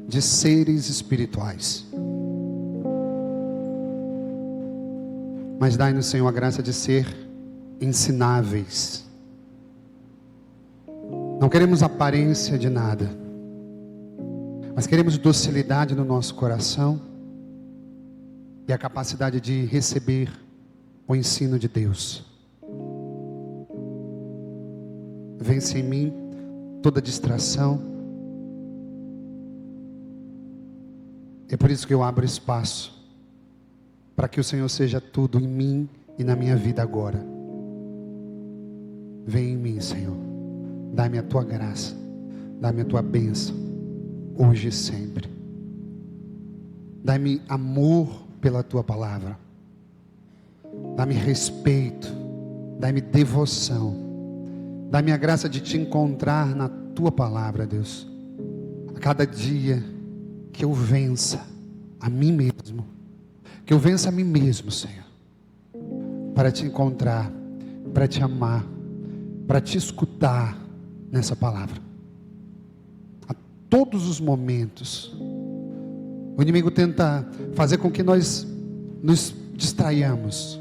de seres espirituais. Mas dai-nos, Senhor, a graça de ser ensináveis. Não queremos aparência de nada, mas queremos docilidade no nosso coração e a capacidade de receber o ensino de Deus. Vence em mim toda distração. É por isso que eu abro espaço para que o Senhor seja tudo em mim e na minha vida agora. Vem em mim, Senhor. Dá-me a tua graça, dá-me a tua bênção, hoje e sempre. Dá-me amor pela tua palavra, dá-me respeito, dá-me devoção, dá-me a graça de te encontrar na tua palavra, Deus. A cada dia que eu vença a mim mesmo, que eu vença a mim mesmo, Senhor, para te encontrar, para te amar, para te escutar nessa palavra. A todos os momentos o inimigo tenta fazer com que nós nos distraiamos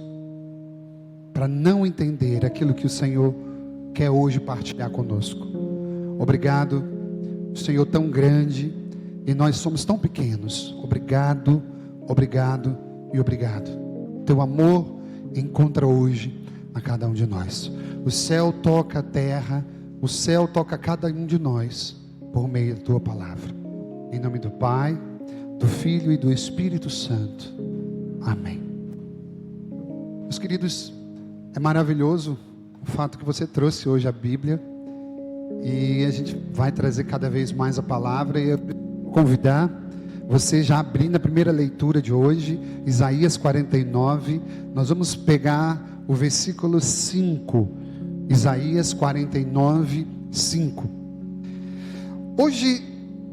para não entender aquilo que o Senhor quer hoje partilhar conosco. Obrigado, Senhor, tão grande, e nós somos tão pequenos. Obrigado, obrigado e obrigado. Teu amor encontra hoje a cada um de nós. O céu toca a terra, o céu toca cada um de nós por meio da tua palavra. Em nome do Pai, do Filho e do Espírito Santo. Amém. Meus queridos, é maravilhoso o fato que você trouxe hoje a Bíblia, e a gente vai trazer cada vez mais a palavra, e eu vou convidar você já a abrir na primeira leitura de hoje, Isaías 49, nós vamos pegar o versículo 5, Isaías 49, 5. Hoje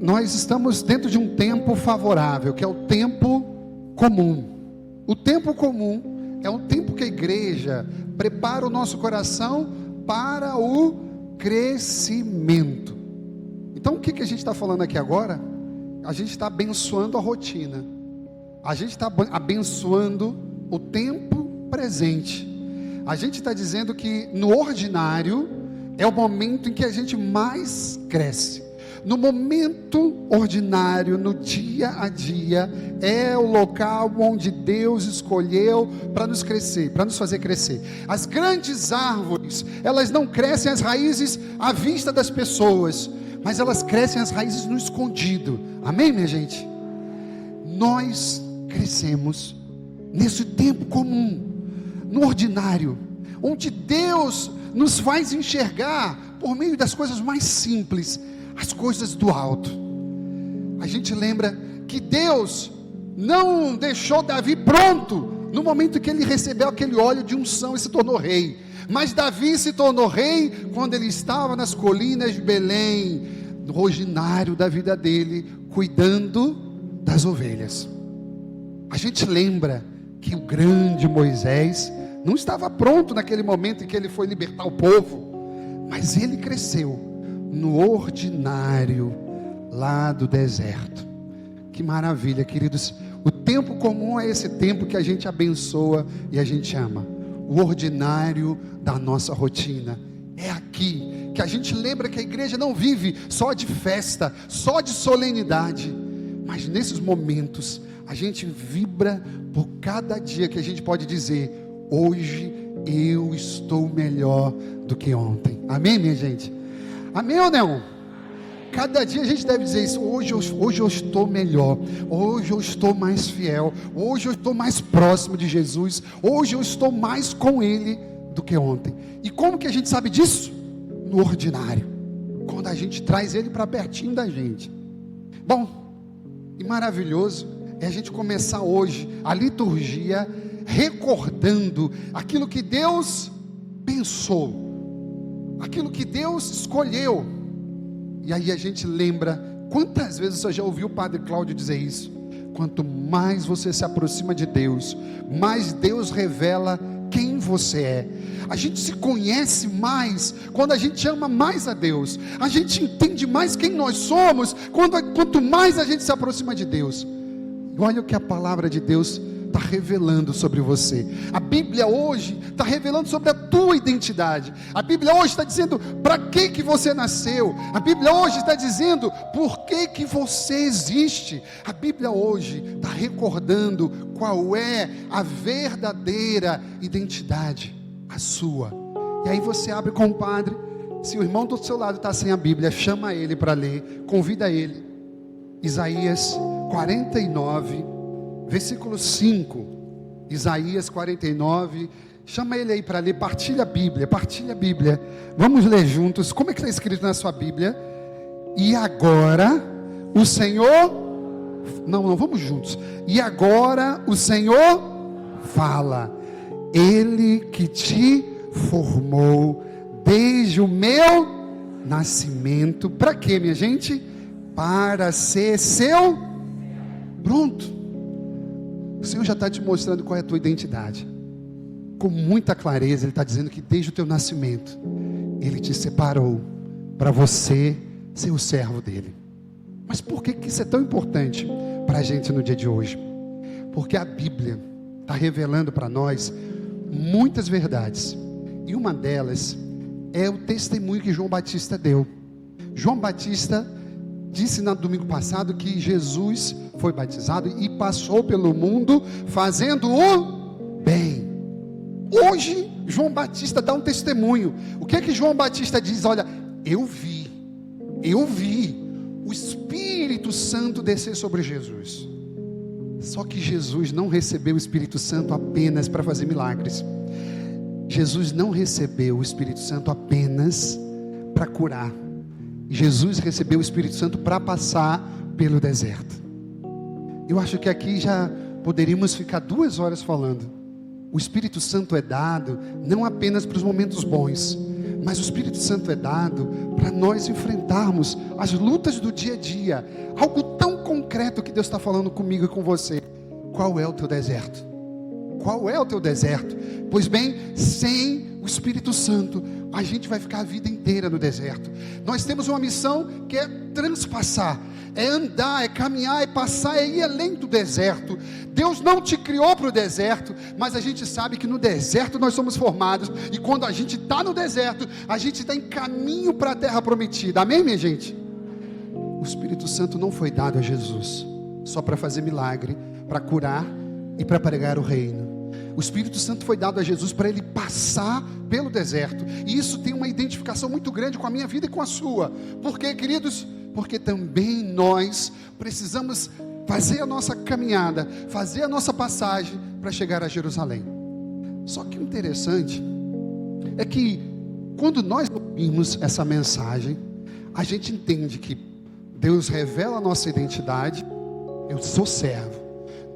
nós estamos dentro de um tempo favorável, que é o tempo comum. O tempo comum é o tempo que a igreja prepara o nosso coração para o crescimento. Então o que a gente está falando aqui agora? A gente está abençoando a rotina, a gente está abençoando o tempo presente. A gente está dizendo que no ordinário é o momento em que a gente mais cresce. No momento ordinário, no dia a dia, é o local onde Deus escolheu para nos crescer, para nos fazer crescer. As grandes árvores, elas não crescem as raízes à vista das pessoas, mas elas crescem as raízes no escondido. Amém, minha gente? Nós crescemos nesse tempo comum, no ordinário, onde Deus nos faz enxergar por meio das coisas mais simples, as coisas do alto. A gente lembra que Deus não deixou Davi pronto no momento que ele recebeu aquele óleo de unção e se tornou rei, mas Davi se tornou rei quando ele estava nas colinas de Belém, no ordinário da vida dele, cuidando das ovelhas. A gente lembra que o grande Moisés não estava pronto naquele momento em que ele foi libertar o povo, mas ele cresceu no ordinário lá do deserto. Que maravilha, queridos. O tempo comum é esse tempo que a gente abençoa e a gente ama. O ordinário da nossa rotina. É aqui que a gente lembra que a igreja não vive só de festa, só de solenidade, mas nesses momentos a gente vibra por cada dia que a gente pode dizer: hoje eu estou melhor do que ontem. Amém, minha gente? Amém ou não? Cada dia a gente deve dizer isso. Hoje eu estou melhor, hoje eu estou mais fiel, hoje eu estou mais próximo de Jesus, hoje eu estou mais com Ele do que ontem. E como que a gente sabe disso? No ordinário, quando a gente traz Ele para pertinho da gente. Bom, e maravilhoso é a gente começar hoje a liturgia recordando aquilo que Deus pensou, aquilo que Deus escolheu. E aí a gente lembra, quantas vezes você já ouviu o Padre Cláudio dizer isso? Quanto mais você se aproxima de Deus, mais Deus revela quem você é. A gente se conhece mais quando a gente ama mais a Deus. A gente entende mais quem nós somos quanto mais a gente se aproxima de Deus. Olha o que a palavra de Deus está revelando sobre você. A Bíblia hoje está revelando sobre a tua identidade. A Bíblia hoje está dizendo para que você nasceu. A Bíblia hoje está dizendo por que você existe. A Bíblia hoje está recordando qual é a verdadeira identidade, a sua. E aí você abre com o padre. Se o irmão do seu lado está sem a Bíblia, chama ele para ler, convida ele. Isaías 49, versículo 5. Isaías 49, chama ele aí para ler, partilha a Bíblia. Vamos ler juntos. Como é que está escrito na sua Bíblia? E agora o Senhor, não, vamos juntos. E agora o Senhor fala, Ele que te formou desde o meu nascimento. Para quê, minha gente? Para ser seu. Pronto. O Senhor já está te mostrando qual é a tua identidade. Com muita clareza, Ele está dizendo que desde o teu nascimento, Ele te separou para você ser o servo dEle. Mas por que isso é tão importante para a gente no dia de hoje? Porque a Bíblia está revelando para nós muitas verdades. E uma delas é o testemunho que João Batista deu. João Batista disse no domingo passado que Jesus foi batizado e passou pelo mundo fazendo o bem. Hoje João Batista dá um testemunho. O que é que João Batista diz? Olha, eu vi o Espírito Santo descer sobre Jesus. Só que Jesus não recebeu o Espírito Santo apenas para fazer milagres. Jesus não recebeu o Espírito Santo apenas para curar. Jesus recebeu o Espírito Santo para passar pelo deserto. Eu acho que aqui já poderíamos ficar 2 horas falando. O Espírito Santo é dado não apenas para os momentos bons, mas o Espírito Santo é dado para nós enfrentarmos as lutas do dia a dia. Algo tão concreto que Deus está falando comigo e com você. Qual é o teu deserto? Qual é o teu deserto? Pois bem, sem o Espírito Santo, a gente vai ficar a vida inteira no deserto. Nós temos uma missão que é transpassar, é andar, é caminhar, é passar, é ir além do deserto. Deus não te criou para o deserto, mas a gente sabe que no deserto nós somos formados. E quando a gente está no deserto, a gente está em caminho para a terra prometida. Amém, minha gente? O Espírito Santo não foi dado a Jesus só para fazer milagre, para curar e para pregar o reino. O Espírito Santo foi dado a Jesus para Ele passar pelo deserto. E isso tem uma identificação muito grande com a minha vida e com a sua. Por quê, queridos? Porque também nós precisamos fazer a nossa caminhada, fazer a nossa passagem para chegar a Jerusalém. Só que o interessante é que quando nós ouvimos essa mensagem, a gente entende que Deus revela a nossa identidade. Eu sou servo.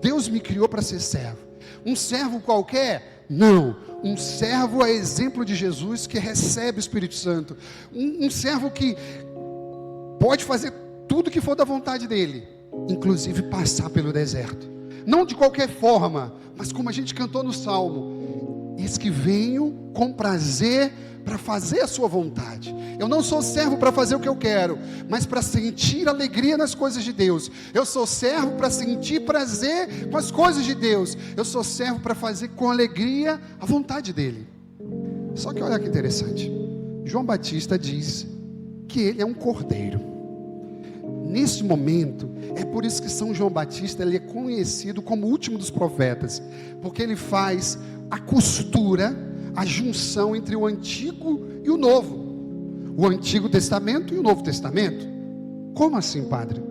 Deus me criou para ser servo. Um servo qualquer? Não. Um servo é exemplo de Jesus, que recebe o Espírito Santo. Um servo que pode fazer tudo que for da vontade dele, inclusive passar pelo deserto. Não de qualquer forma, mas como a gente cantou no Salmo: eis que venho com prazer para fazer a sua vontade. Eu não sou servo para fazer o que eu quero, mas para sentir alegria nas coisas de Deus. Eu sou servo para sentir prazer com as coisas de Deus. Eu sou servo para fazer com alegria a vontade dele. Só que olha que interessante, João Batista diz que ele é um cordeiro. Nesse momento, é por isso que São João Batista ele é conhecido como o último dos profetas, porque ele faz a costura, a junção entre o Antigo e o Novo, o Antigo Testamento e o Novo Testamento. Como assim, padre?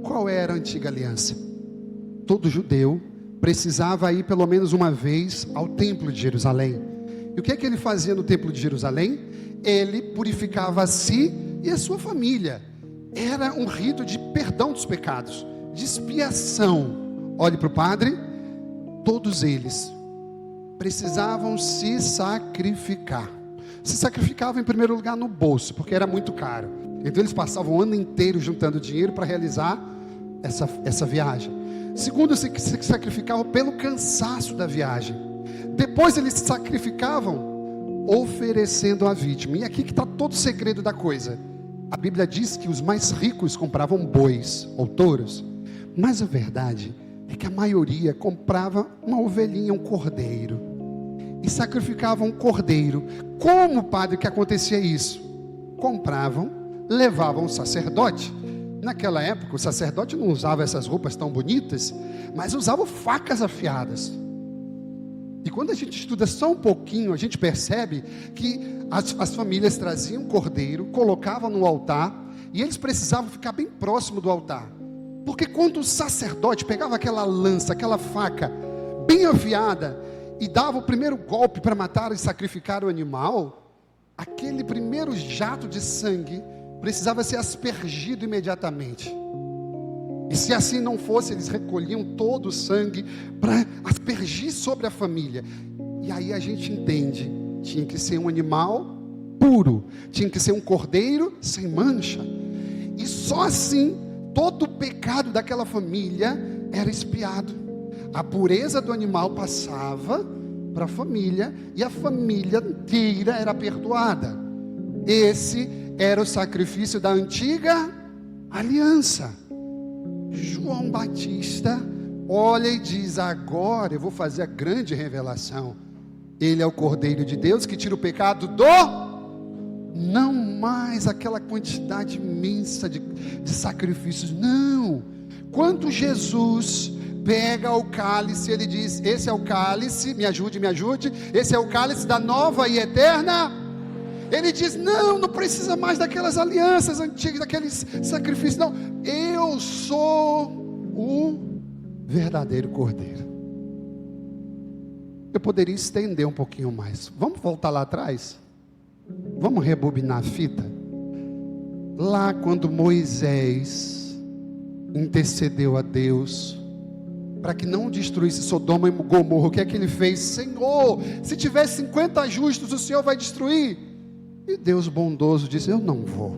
Qual era a antiga aliança? Todo judeu precisava ir pelo menos uma vez ao templo de Jerusalém. E o que é que ele fazia no templo de Jerusalém? Ele purificava a si e a sua família. Era um rito de perdão dos pecados, de expiação. Olhe para o padre. Todos eles precisavam se sacrificar. Se sacrificavam em primeiro lugar no bolso, porque era muito caro. Então eles passavam o ano inteiro juntando dinheiro para realizar essa viagem. Segundo, se sacrificavam pelo cansaço da viagem. Depois eles se sacrificavam, oferecendo a vítima. E aqui que está todo o segredo da coisa. A Bíblia diz que os mais ricos compravam bois ou touros, mas a verdade é que a maioria comprava uma ovelhinha, um cordeiro, e sacrificavam um cordeiro. Como, padre, que acontecia isso? Compravam, levavam o sacerdote. Naquela época o sacerdote não usava essas roupas tão bonitas, mas usava facas afiadas. E quando a gente estuda só um pouquinho, a gente percebe que as famílias traziam um cordeiro, colocavam no altar, e eles precisavam ficar bem próximo do altar, porque quando o sacerdote pegava aquela lança, aquela faca bem afiada, e dava o primeiro golpe para matar e sacrificar o animal, aquele primeiro jato de sangue precisava ser aspergido imediatamente. E se assim não fosse, eles recolhiam todo o sangue para aspergir sobre a família. E aí a gente entende, tinha que ser um animal puro, tinha que ser um cordeiro sem mancha. E só assim, todo o pecado daquela família era expiado. A pureza do animal passava para a família, e a família inteira era perdoada. Esse era o sacrifício da antiga aliança. João Batista olha e diz: agora eu vou fazer a grande revelação. Ele é o Cordeiro de Deus que tira o pecado não mais aquela quantidade imensa de sacrifícios, não. Quando Jesus pega o cálice, ele diz: esse é o cálice, me ajude, esse é o cálice da nova e eterna. Ele diz: não precisa mais daquelas alianças antigas, daqueles sacrifícios, não. Eu sou o verdadeiro Cordeiro. Eu poderia estender um pouquinho mais. Vamos voltar lá atrás? Vamos rebobinar a fita? Lá quando Moisés intercedeu a Deus para que não destruísse Sodoma e Gomorra, o que é que ele fez? Senhor, se tiver 50 justos, o Senhor vai destruir? E Deus bondoso disse: eu não vou.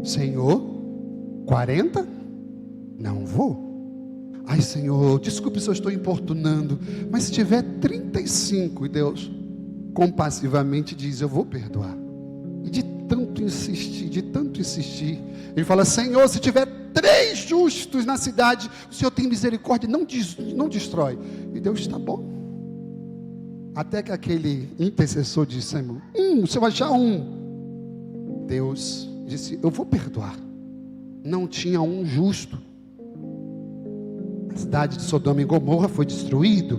Senhor, 40? Não vou. Ai, Senhor, desculpe se eu estou importunando, mas se tiver 35, e Deus compassivamente diz: eu vou perdoar. E de tanto insistir, ele fala: Senhor, se tiver 3 justos na cidade, o Senhor tem misericórdia, não destrói. E Deus: está bom. Até que aquele intercessor disse: Senhor, se eu achar Deus disse: eu vou perdoar. Não tinha um justo. A cidade de Sodoma e Gomorra foi destruído.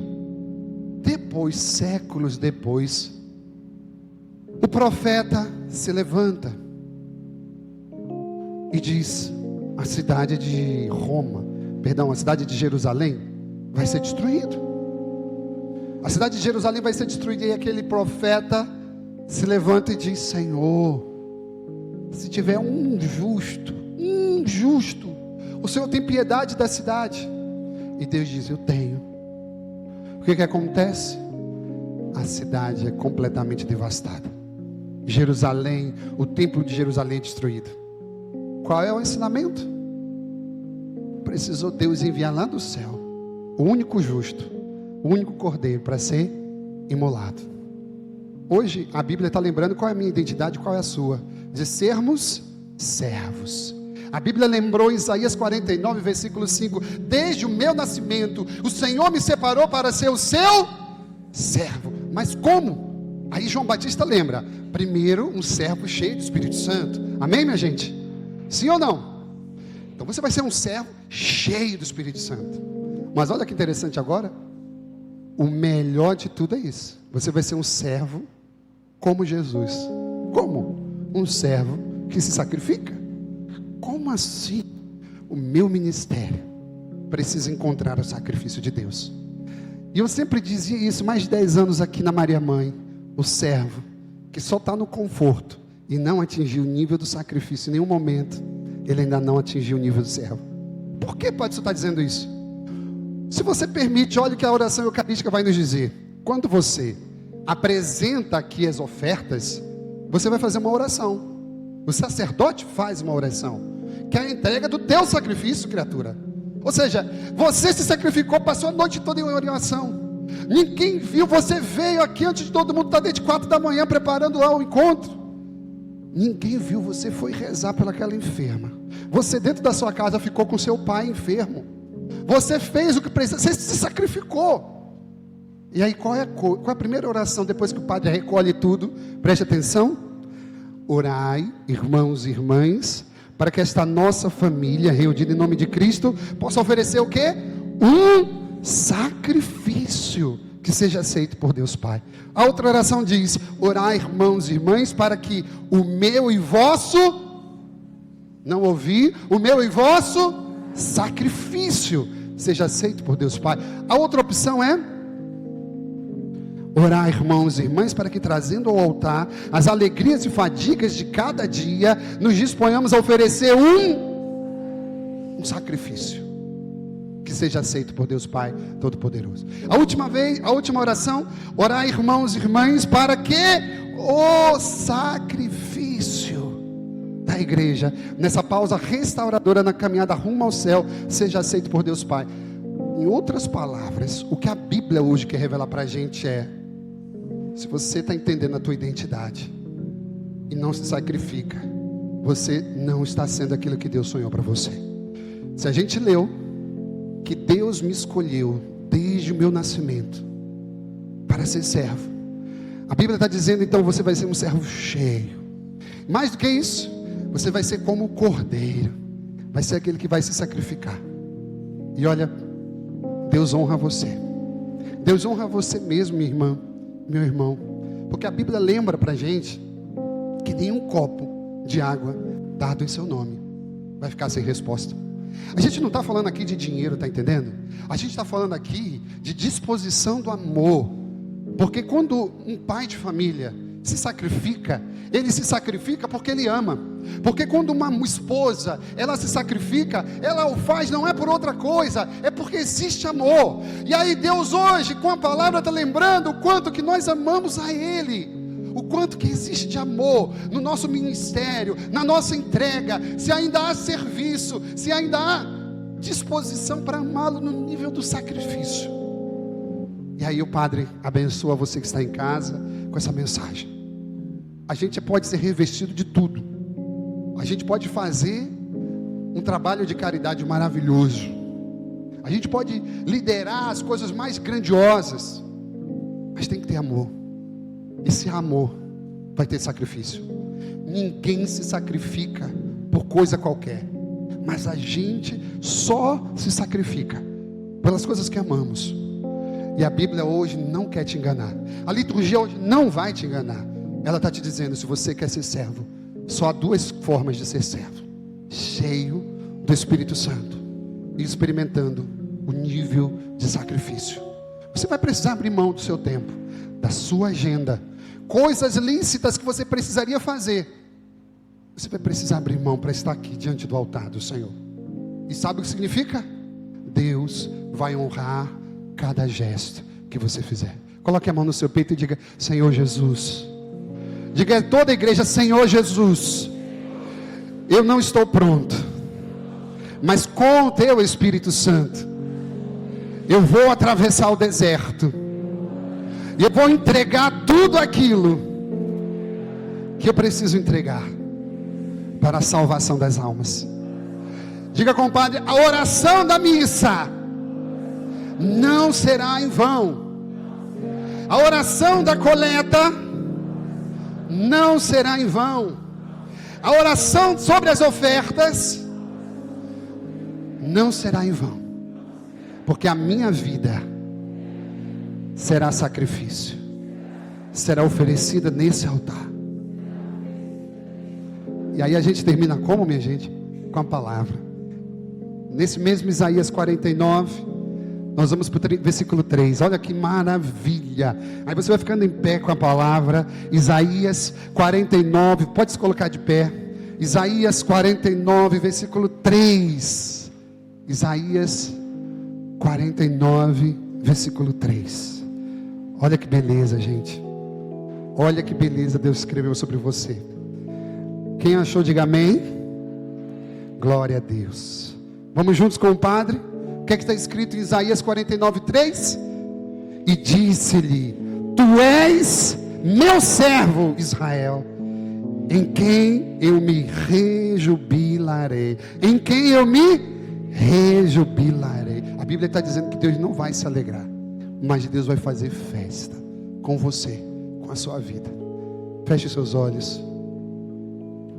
Depois, séculos depois, o profeta se levanta e diz: a cidade de a cidade de Jerusalém vai ser destruída. A cidade de Jerusalém vai ser destruída. E aquele profeta se levanta e diz: Senhor, se tiver um justo, o Senhor tem piedade da cidade. E Deus diz: eu tenho. O que acontece? A cidade é completamente devastada. Jerusalém, o templo de Jerusalém é destruído. Qual é o ensinamento? Precisou Deus enviar lá do céu o único justo, o único cordeiro para ser imolado. Hoje a Bíblia está lembrando qual é a minha identidade, qual é a sua: de sermos servos. A Bíblia lembrou em Isaías 49, versículo 5: desde o meu nascimento o Senhor me separou para ser o seu servo. Mas como? Aí João Batista lembra: primeiro um servo cheio do Espírito Santo. Amém, minha gente? Sim ou não? Então você vai ser um servo cheio do Espírito Santo. Mas olha que interessante agora. O melhor de tudo é isso: você vai ser um servo como Jesus. Como? Um servo que se sacrifica. Como assim? O meu ministério precisa encontrar o sacrifício de Deus. E eu sempre dizia isso, mais de 10 anos aqui na Maria Mãe: o servo que só está no conforto e não atingiu o nível do sacrifício em nenhum momento, ele ainda não atingiu o nível do servo. Por que pode você estar dizendo isso? Se você permite, olha o que a oração eucarística vai nos dizer. Quando você apresenta aqui as ofertas, você vai fazer uma oração. O sacerdote faz uma oração, que é a entrega do teu sacrifício, criatura. Ou seja, você se sacrificou, passou a noite toda em oração. Ninguém viu, você veio aqui antes de todo mundo estar desde 4 da manhã preparando lá o encontro. Ninguém viu, você foi rezar pelaquela enferma. Você dentro da sua casa ficou com seu pai enfermo. Você fez o que precisa, você se sacrificou. E aí qual é a primeira oração depois que o padre recolhe tudo? Preste atenção. Orai, irmãos e irmãs, para que esta nossa família reunida em nome de Cristo possa oferecer o quê? Um sacrifício que seja aceito por Deus Pai. A outra oração diz: orai, irmãos e irmãs, para que o meu e vosso, não ouvi, o meu e vosso sacrifício seja aceito por Deus Pai. A outra opção é orar, irmãos e irmãs, para que trazendo ao altar as alegrias e fadigas de cada dia, nos disponhamos a oferecer um sacrifício que seja aceito por Deus Pai Todo-Poderoso. A última oração: orar, irmãos e irmãs, para que o sacrifício da igreja, nessa pausa restauradora na caminhada rumo ao céu, seja aceito por Deus Pai. Em outras palavras, o que a Bíblia hoje quer revelar para a gente é: se você está entendendo a tua identidade e não se sacrifica, você não está sendo aquilo que Deus sonhou para você. Se a gente leu que Deus me escolheu desde o meu nascimento para ser servo, a Bíblia está dizendo, então você vai ser um servo cheio. Mais do que isso, você vai ser como o cordeiro, vai ser aquele que vai se sacrificar. E olha, Deus honra você. Deus honra você mesmo, minha irmã, meu irmão, porque a Bíblia lembra para a gente que nenhum copo de água dado em seu nome vai ficar sem resposta. A gente não está falando aqui de dinheiro, está entendendo? A gente está falando aqui de disposição do amor, porque quando um pai de família se sacrifica, ele se sacrifica porque ele ama. Porque quando uma esposa, ela se sacrifica, ela o faz não é por outra coisa, é porque existe amor. E aí Deus hoje com a palavra está lembrando o quanto que nós amamos a Ele, o quanto que existe amor no nosso ministério, na nossa entrega, se ainda há serviço, se ainda há disposição para amá-lo no nível do sacrifício. E aí o Padre abençoa você que está em casa com essa mensagem. A gente pode ser revestido de tudo. A gente pode fazer um trabalho de caridade maravilhoso. A gente pode liderar as coisas mais grandiosas. Mas tem que ter amor. Esse amor vai ter sacrifício. Ninguém se sacrifica por coisa qualquer. Mas a gente só se sacrifica pelas coisas que amamos. E a Bíblia hoje não quer te enganar. A liturgia hoje não vai te enganar. Ela está te dizendo, se você quer ser servo, só há 2 formas de ser servo: cheio do Espírito Santo e experimentando o nível de sacrifício. Você vai precisar abrir mão do seu tempo, da sua agenda, coisas lícitas que você precisaria fazer. Você vai precisar abrir mão para estar aqui diante do altar do Senhor. E sabe o que significa? Deus vai honrar cada gesto que você fizer. Coloque a mão no seu peito e diga: Senhor Jesus. Diga a toda a igreja: Senhor Jesus, eu não estou pronto, mas com o teu Espírito Santo eu vou atravessar o deserto e eu vou entregar tudo aquilo que eu preciso entregar para a salvação das almas. Diga, compadre, a oração da missa não será em vão. A oração da coleta não será em vão. A oração sobre as ofertas não será em vão, porque a minha vida será sacrifício, será oferecida nesse altar. E aí a gente termina como, minha gente? Com a palavra. Nesse mesmo Isaías 49, nós vamos para o versículo 3. Olha que maravilha. Aí você vai ficando em pé com a palavra. Isaías 49, pode se colocar de pé. Isaías 49, versículo 3. Isaías 49, versículo 3. Olha que beleza, gente. Olha que beleza Deus escreveu sobre você. Quem achou, diga amém. Glória a Deus. Vamos juntos com o Padre. O que é que está escrito em Isaías 49, 3? e disse-lhe: Tu és meu servo Israel, em quem eu me rejubilarei. Em quem eu me rejubilarei. A Bíblia está dizendo que Deus não vai se alegrar, mas Deus vai fazer festa com você, com a sua vida. Feche seus olhos.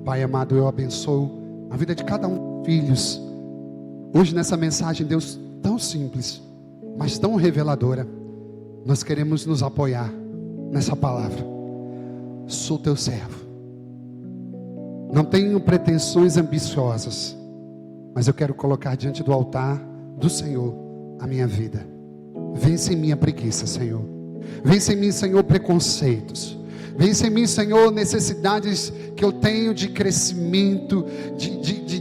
Pai amado, eu abençoo a vida de cada um dos filhos. Hoje nessa mensagem, Deus, tão simples, mas tão reveladora, nós queremos nos apoiar nessa palavra. Sou teu servo. Não tenho pretensões ambiciosas, mas eu quero colocar diante do altar do Senhor a minha vida. Vence em mim a preguiça, Senhor. Vence em mim, Senhor, preconceitos. Vence em mim, Senhor, necessidades que eu tenho de crescimento, de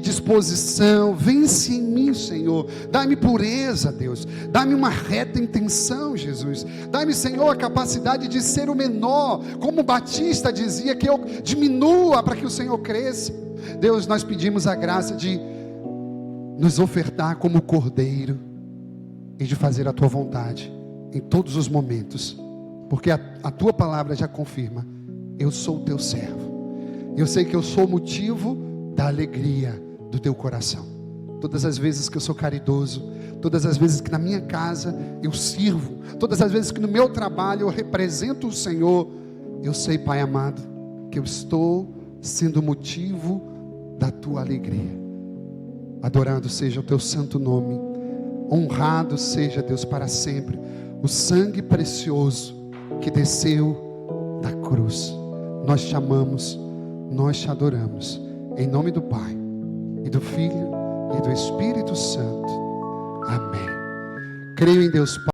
disposição. Vence em mim, Senhor. Dá-me pureza, Deus. Dá-me uma reta intenção, Jesus. Dá-me, Senhor, a capacidade de ser o menor. Como o Batista dizia, que eu diminua para que o Senhor cresça. Deus, nós pedimos a graça de nos ofertar como cordeiro e de fazer a tua vontade em todos os momentos. Porque a tua palavra já confirma: eu sou o teu servo. Eu sei que eu sou o motivo da alegria do teu coração. Todas as vezes que eu sou caridoso, todas as vezes que na minha casa eu sirvo, todas as vezes que no meu trabalho eu represento o Senhor, eu sei, Pai amado, que eu estou sendo motivo da tua alegria. Adorado seja o teu santo nome, honrado seja, Deus, para sempre o sangue precioso que desceu da cruz. Nós te amamos, nós te adoramos, em nome do Pai, e do Filho, e do Espírito Santo. Amém. Creio em Deus Pai.